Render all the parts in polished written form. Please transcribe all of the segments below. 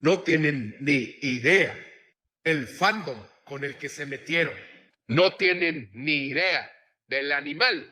No tienen ni idea el fandom con el que se metieron. No tienen ni idea del animal.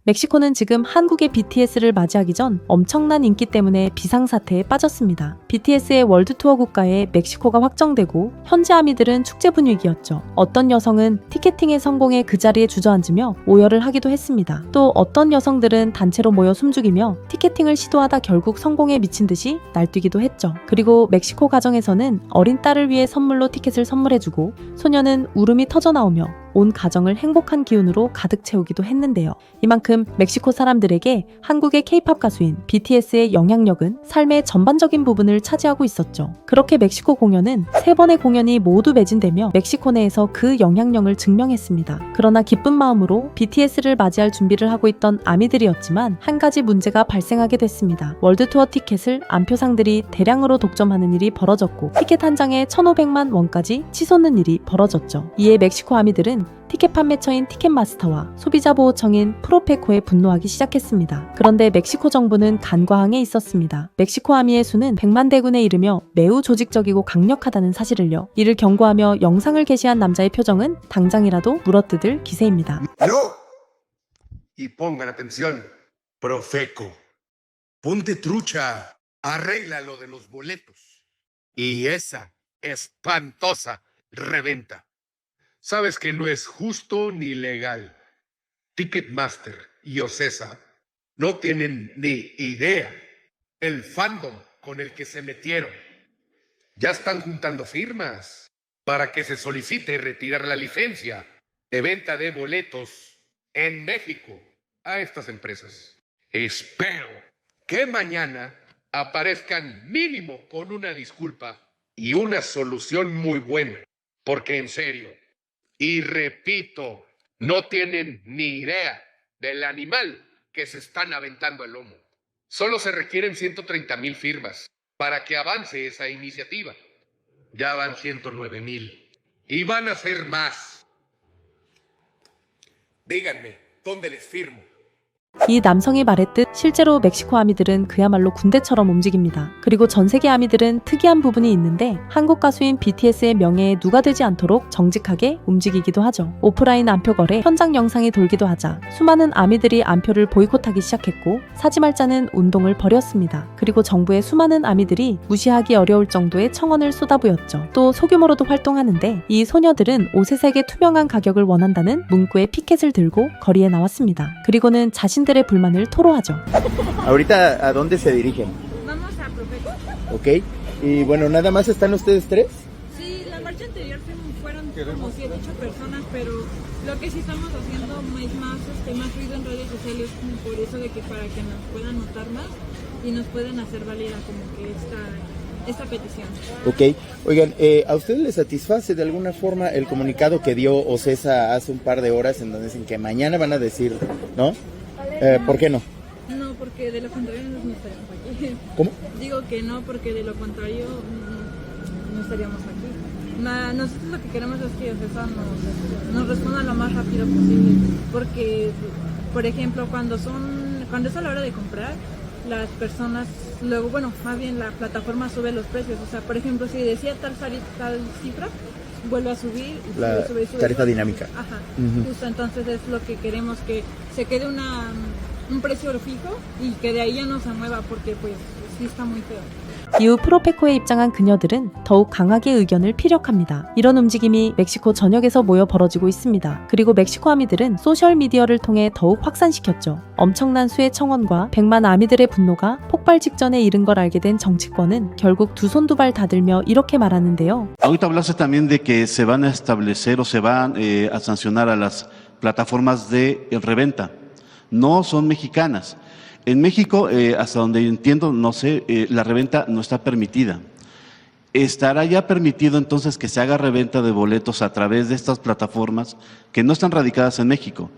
멕시코는 지금 한국의 BTS를 맞이하기 전 엄청난 인기 때문에 비상사태에 빠졌습니다. BTS의 월드투어 국가에 멕시코가 확정되고 현지 아미들은 축제 분위기였죠. 어떤 여성은 티켓팅의 성공에 그 자리에 주저앉으며 오열을 하기도 했습니다. 또 어떤 여성들은 단체로 모여 숨죽이며 티켓팅을 시도하다 결국 성공에 미친 듯이 날뛰기도 했죠. 그리고 멕시코 가정에서는 어린 딸을 위해 선물로 티켓을 선물해주고 소녀는 울음이 터져나오며 온 가정을 행복한 기운으로 가득 채우기도 했는데요. 이만큼 멕시코 사람들에게 한국의 K-팝 가수인 BTS의 영향력은 삶의 전반적인 부분을 차지하고 있었죠. 그렇게 멕시코 공연은 3번의 공연이 모두 매진되며 멕시코 내에서 그 영향력을 증명했습니다. 그러나 기쁜 마음으로 BTS를 맞이할 준비를 하고 있던 아미들이었지만 한 가지 문제가 발생하게 됐습니다. 월드투어 티켓을 암표상들이 대량으로 독점하는 일이 벌어졌고 티켓 한 장에 1,500만 원까지 치솟는 일이 벌어졌죠. 이에 멕시코 아미들은 티켓 판매처인 티켓마스터와 소비자보호청인 프로페코에 분노하기 시작했습니다. 그런데 멕시코 정부는 간과항에 있었습니다. 멕시코 아미의 수는 100만 대군에 이르며 매우 조직적이고 강력하다는 사실을요. 이를 경고하며 영상을 게시한 남자의 표정은 당장이라도 물어뜯을 기세입니다. No. Y pongan atención. Profeco. Ponte trucha. Arregla lo de los boletos. Y esa espantosa reventa. Sabes que no es justo ni legal. Ticketmaster y Ocesa no tienen ni idea el fandom con el que se metieron. Ya están juntando firmas para que se solicite retirar la licencia de venta de boletos en México a estas empresas. Espero que mañana aparezcan mínimo con una disculpa y una solución muy buena, porque en serio, y repito, no tienen ni idea del animal que se están aventando el lomo. Solo se requieren 130,000 firmas para que avance esa iniciativa. Ya van 109,000 y van a ser más. Díganme, ¿dónde les firmo? 이 남성이 말했듯 실제로 멕시코 아미들은 그야말로 군대처럼 움직입니다. 그리고 전 세계 아미들은 특이한 부분이 있는데 한국 가수인 BTS의 명예에 누가 되지 않도록 정직하게 움직이기도 하죠. 오프라인 암표 거래, 현장 영상이 돌기도 하자 수많은 아미들이 암표를 보이콧하기 시작했고 사지말자는 운동을 벌였습니다. 그리고 정부의 수많은 아미들이 무시하기 어려울 정도의 청원을 쏟아부었죠. 또 소규모로도 활동하는데 이 소녀들은 옷의 색의 투명한 가격을 원한다는 문구의 피켓을 들고 거리에 나왔습니다. 그리고는 자신들의 불만을 토로하죠. Ahorita, ¿a dónde se dirigen? Vamos a Profeco. Ok. Y bueno, ¿nada más están ustedes tres? Sí, la marcha anterior fueron como 7, 8 personas, pero lo que sí estamos haciendo es más ruido en redes sociales, como por eso de que para que nos puedan notar más y nos puedan hacer válida como que esta petición. Ok. Oigan, ¿a ustedes les satisface de alguna forma el comunicado que dio Ocesa hace un par de horas en donde dicen que mañana van a decir, ¿no? ¿Por qué no? No, porque de lo contrario no estaríamos aquí. ¿Cómo? Digo que no, porque de lo contrario no estaríamos aquí. Nosotros lo que queremos es que Ocesa nos responda lo más rápido posible, porque, por ejemplo, cuando es a la hora de comprar, las personas, luego, bueno, más bien la plataforma sube los precios. O sea, por ejemplo, si decía tal cifra, vuelve a subir y La sube. tarifa dinámica. Ajá, Ujú. justo entonces es lo que queremos, que se quede un precio fijo y que de ahí ya no se mueva, porque pues sí está muy feo. 이후 프로페코에 입장한 그녀들은 더욱 강하게 의견을 피력합니다. 이런 움직임이 멕시코 전역에서 모여 벌어지고 있습니다. 그리고 멕시코 아미들은 소셜미디어를 통해 더욱 확산시켰죠. 엄청난 수의 청원과 100만 아미들의 분노가 폭발 직전에 이른 걸 알게 된 정치권은 결국 두 손 두 발 다 들며 이렇게 말하는데요. Ahorita hablaste también de que se van a establecer o se van a sancionar a las plataformas de reventa. No son mexicanas. En México, hasta donde entiendo, no sé, la reventa no está permitida. ¿Estará ya permitido entonces que se haga reventa de boletos a través de estas plataformas que no están radicadas en México?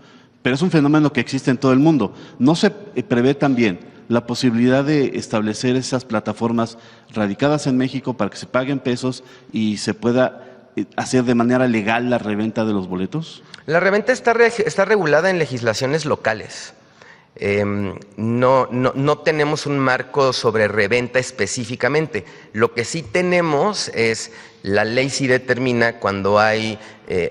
Pero es un fenómeno que existe en todo el mundo. ¿No se prevé también la posibilidad de establecer esas plataformas radicadas en México para que se paguen pesos y se pueda hacer de manera legal la reventa de los boletos? La reventa está regulada en legislaciones locales. no tenemos un marco sobre reventa específicamente. Lo que sí tenemos es, la ley sí determina cuando hay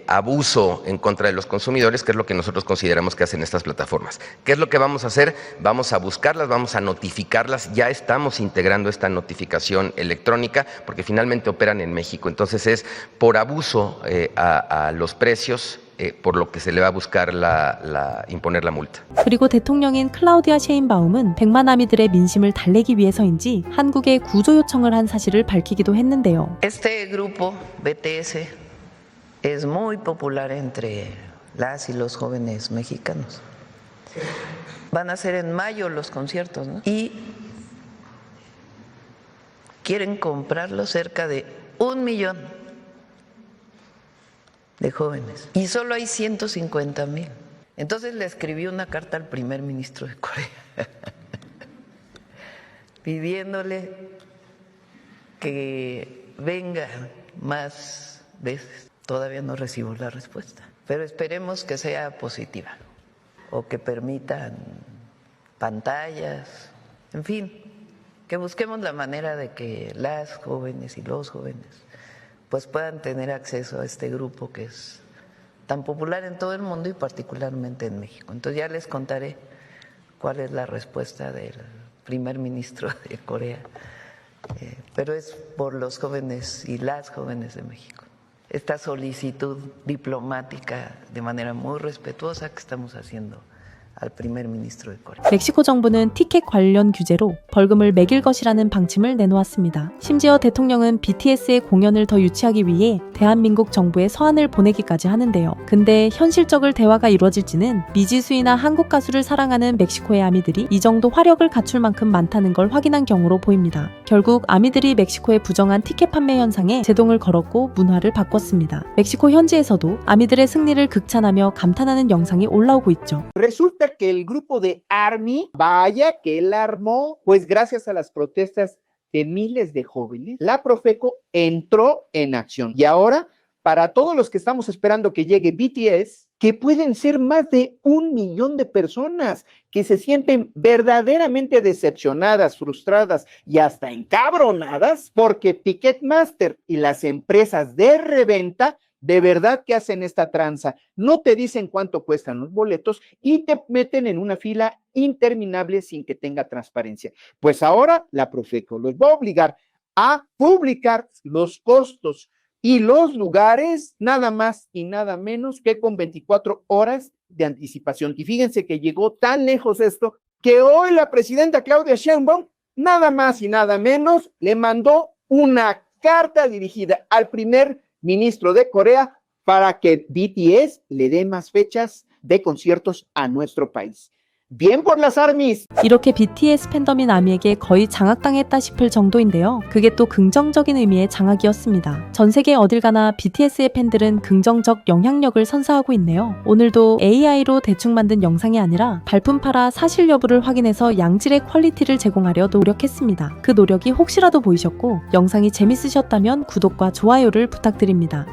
abuso en contra de los consumidores, que es lo que nosotros consideramos que hacen estas plataformas. ¿Qué es lo que vamos a hacer? Vamos a buscarlas, vamos a notificarlas. Ya estamos integrando esta notificación electrónica porque finalmente operan en México. Entonces es por abuso a los precios, por lo que se le va a buscar imponer la multa. 그리고 대통령인 클라우디아 셰인바움은 100만 아미들의 민심을 달래기 위해서인지 한국에 구조 요청을 한 사실을 밝히기도 했는데요. Este grupo BTS es muy popular entre las y los jóvenes mexicanos. Van a ser en mayo los conciertos, ¿no? Y quieren comprarlo cerca de 1 millón de jóvenes. Y solo hay 150,000. Entonces le escribí una carta al primer ministro de Corea pidiéndole que venga más veces. Todavía no recibo la respuesta, pero esperemos que sea positiva o que permitan pantallas, en fin, que busquemos la manera de que las jóvenes y los jóvenes pues puedan tener acceso a este grupo que es tan popular en todo el mundo y particularmente en México. Entonces ya les contaré cuál es la respuesta del primer ministro de Corea, pero es por los jóvenes y las jóvenes de México. Esta solicitud diplomática de manera muy respetuosa que estamos haciendo al primer ministro de Corea. 멕시코 정부는 티켓 관련 규제로 벌금을 매길 것이라는 방침을 내놓았습니다. 심지어 대통령은 BTS의 공연을 더 유치하기 위해 대한민국 정부에 서한을 보내기까지 하는데요. 근데 현실적으로 대화가 이루어질지는 미지수이나 한국 가수를 사랑하는 멕시코의 아미들이 이 정도 화력을 갖출 만큼 많다는 걸 확인한 경우로 보입니다. 결국 아미들이 멕시코의 부정한 티켓 판매 현상에 제동을 걸었고 문화를 바꿨습니다. 멕시코 현지에서도 아미들의 승리를 극찬하며 감탄하는 영상이 올라오고 있죠. Resulta que el grupo de ARMY, vaya que él armó, pues gracias a las protestas de miles de jóvenes, la Profeco entró en acción. Y ahora, para todos los que estamos esperando que llegue BTS, que pueden ser más de 1 millón de personas que se sienten verdaderamente decepcionadas, frustradas y hasta encabronadas porque Ticketmaster y las empresas de reventa de verdad que hacen esta tranza, no te dicen cuánto cuestan los boletos y te meten en una fila interminable sin que tenga transparencia. Pues ahora la Profeco los va a obligar a publicar los costos y los lugares nada más y nada menos que con 24 horas de anticipación. Y fíjense que llegó tan lejos esto que hoy la presidenta Claudia Sheinbaum nada más y nada menos le mandó una carta dirigida al primer ministro de Corea para que BTS le dé más fechas de conciertos a nuestro país. Bien por las ARMYs. 이렇게 BTS 팬덤인 아미에게 거의 장악당했다 싶을 정도인데요. 그게 또 긍정적인 의미의 장악이었습니다. 전 세계 어딜 가나 BTS의 팬들은 긍정적 영향력을 선사하고 있네요. 오늘도 AI로 대충 만든 영상이 아니라 발품 팔아 사실 여부를 확인해서 양질의 퀄리티를 제공하려 노력했습니다. 그 노력이 혹시라도 보이셨고 영상이 재밌으셨다면 구독과 좋아요를 부탁드립니다.